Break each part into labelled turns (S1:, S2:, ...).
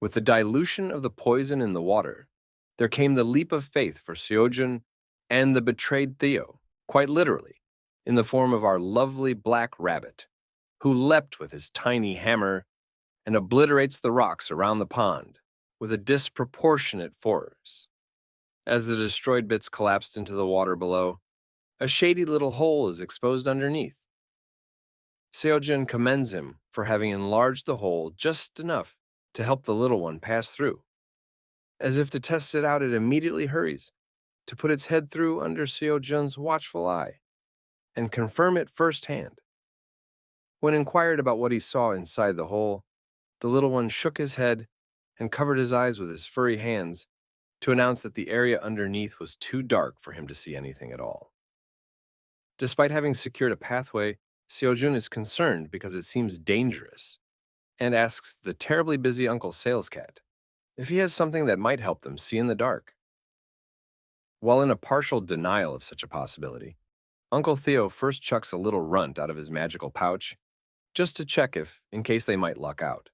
S1: With the dilution of the poison in the water, there came the leap of faith for Seojun and the betrayed Theo, quite literally, in the form of our lovely black rabbit, who leapt with his tiny hammer and obliterates the rocks around the pond with a disproportionate force. As the destroyed bits collapsed into the water below, a shady little hole is exposed underneath. Seojin commends him for having enlarged the hole just enough to help the little one pass through. As if to test it out, it immediately hurries to put its head through under Seojun's watchful eye and confirm it firsthand. When inquired about what he saw inside the hole, the little one shook his head and covered his eyes with his furry hands to announce that the area underneath was too dark for him to see anything at all. Despite having secured a pathway, Seojun is concerned because it seems dangerous and asks the terribly busy Uncle Sales Cat if he has something that might help them see in the dark. While in a partial denial of such a possibility, Uncle Theo first chucks a little runt out of his magical pouch just to check if, in case they might luck out.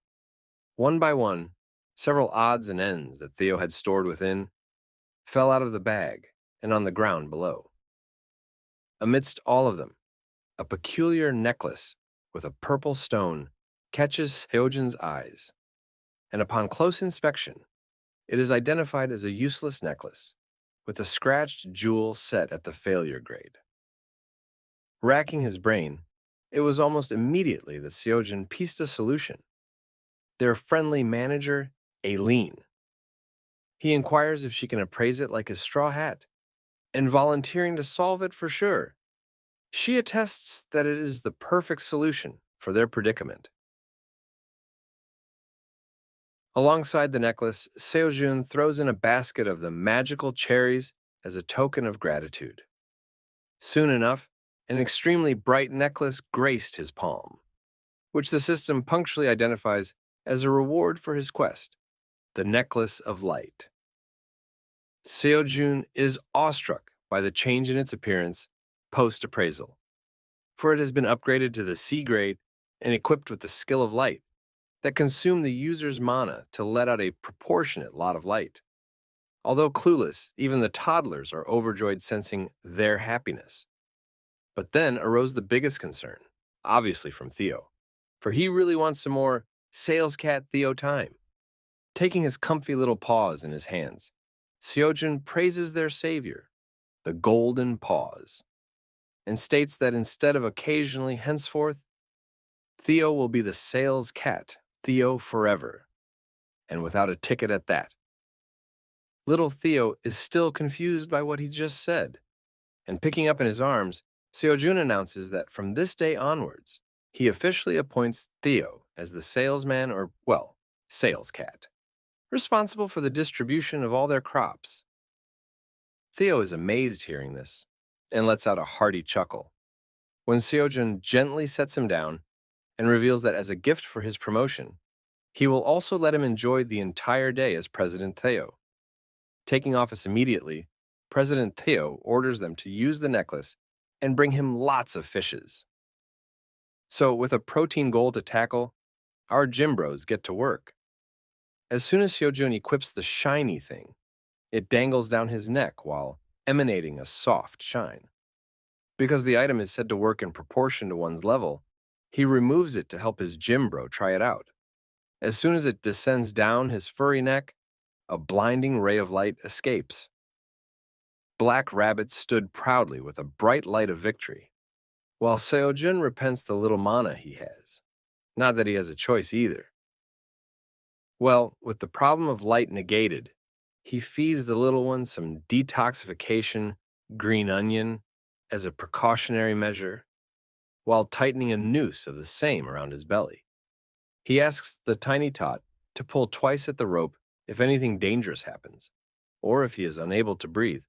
S1: One by one, several odds and ends that Theo had stored within fell out of the bag and on the ground below. Amidst all of them, a peculiar necklace with a purple stone catches Seojun's eyes, and upon close inspection, it is identified as a useless necklace with a scratched jewel set at the failure grade. Racking his brain, it was almost immediately that Seojun pieced a solution. Their friendly manager, Aileen. He inquires if she can appraise it like his straw hat, and volunteering to solve it for sure. She attests that it is the perfect solution for their predicament. Alongside the necklace, Seojun throws in a basket of the magical cherries as a token of gratitude. Soon enough, an extremely bright necklace graced his palm, which the system punctually identifies as a reward for his quest, the Necklace of Light. Seojun is awestruck by the change in its appearance post-appraisal, for it has been upgraded to the C grade and equipped with the skill of light that consume the user's mana to let out a proportionate lot of light. Although clueless, even the toddlers are overjoyed sensing their happiness. But then arose the biggest concern, obviously from Theo, for he really wants some more Sales Cat Theo time. Taking his comfy little paws in his hands, Seojun praises their savior, the Golden Paws, and states that instead of occasionally henceforth, Theo will be the Sales Cat Theo forever, and without a ticket at that. Little Theo is still confused by what he just said, and picking up in his arms, Seojun announces that from this day onwards, he officially appoints Theo as the salesman or, well, sales cat, responsible for the distribution of all their crops. Theo is amazed hearing this and lets out a hearty chuckle when Seojun gently sets him down and reveals that as a gift for his promotion, he will also let him enjoy the entire day as President Theo. Taking office immediately, President Theo orders them to use the necklace and bring him lots of fishes. So, with a protein goal to tackle, our gym bros get to work. As soon as Seojun equips the shiny thing, it dangles down his neck while emanating a soft shine. Because the item is said to work in proportion to one's level, he removes it to help his gym bro try it out. As soon as it descends down his furry neck, a blinding ray of light escapes. Black Rabbit stood proudly with a bright light of victory, while Seojun repents the little mana he has. Not that he has a choice either. Well, with the problem of light negated, he feeds the little one some detoxification green onion as a precautionary measure, while tightening a noose of the same around his belly. He asks the tiny tot to pull twice at the rope if anything dangerous happens, or if he is unable to breathe,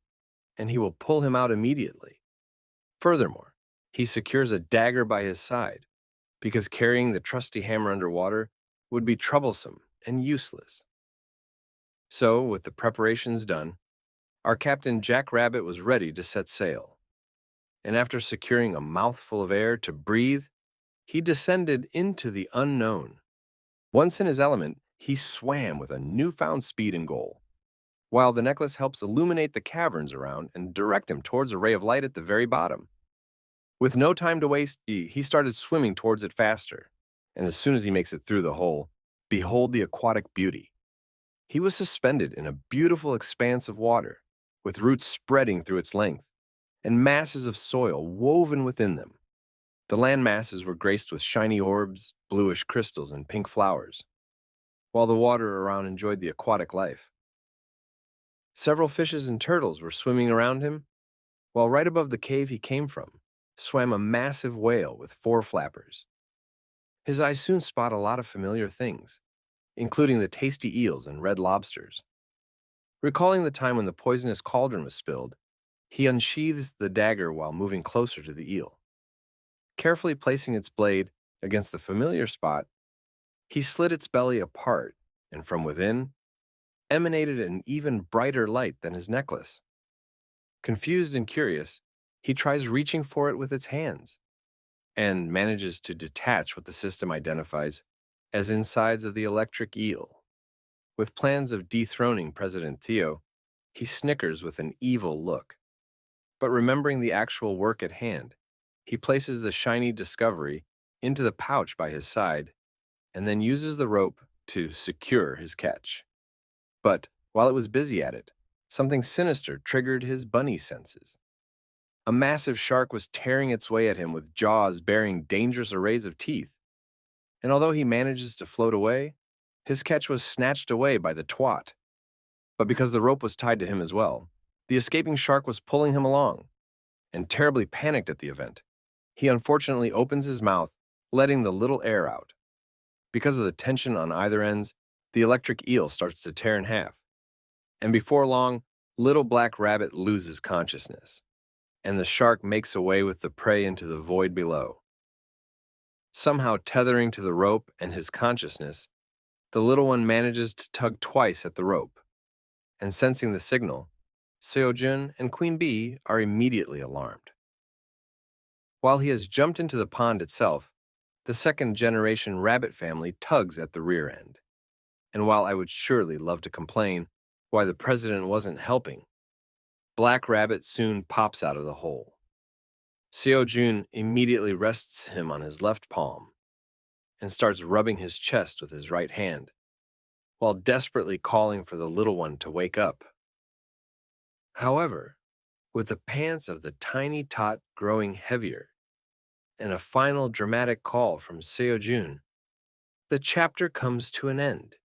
S1: and he will pull him out immediately. Furthermore, he secures a dagger by his side, because carrying the trusty hammer underwater would be troublesome and useless. So, with the preparations done, our Captain Jack Rabbit was ready to set sail. And after securing a mouthful of air to breathe, he descended into the unknown. Once in his element, he swam with a newfound speed and goal, while the necklace helps illuminate the caverns around and direct him towards a ray of light at the very bottom. With no time to waste, he started swimming towards it faster, and as soon as he makes it through the hole, behold the aquatic beauty. He was suspended in a beautiful expanse of water, with roots spreading through its length, and masses of soil woven within them. The land masses were graced with shiny orbs, bluish crystals, and pink flowers, while the water around enjoyed the aquatic life. Several fishes and turtles were swimming around him, while right above the cave he came from swam a massive whale with four flappers. His eyes soon spot a lot of familiar things, including the tasty eels and red lobsters. Recalling the time when the poisonous cauldron was spilled, he unsheathes the dagger while moving closer to the eel. Carefully placing its blade against the familiar spot, he slit its belly apart, and from within emanated an even brighter light than his necklace. Confused and curious, he tries reaching for it with its hands, and manages to detach what the system identifies as insides of the electric eel. With plans of dethroning President Theo, he snickers with an evil look. But remembering the actual work at hand, he places the shiny discovery into the pouch by his side and then uses the rope to secure his catch. But while it was busy at it, something sinister triggered his bunny senses. A massive shark was tearing its way at him with jaws bearing dangerous arrays of teeth. And although he manages to float away, his catch was snatched away by the twat. But because the rope was tied to him as well, the escaping shark was pulling him along. And terribly panicked at the event, he unfortunately opens his mouth, letting the little air out. Because of the tension on either ends, the electric eel starts to tear in half. And before long, little Black Rabbit loses consciousness, and the shark makes away with the prey into the void below. Somehow tethering to the rope and his consciousness, the little one manages to tug twice at the rope, and sensing the signal, Seojun and Queen Bee are immediately alarmed. While he has jumped into the pond itself, the second-generation rabbit family tugs at the rear end. And while I would surely love to complain why the president wasn't helping, Black Rabbit soon pops out of the hole. Seojun immediately rests him on his left palm and starts rubbing his chest with his right hand, while desperately calling for the little one to wake up. However, with the pants of the tiny tot growing heavier and a final dramatic call from Seojun, the chapter comes to an end.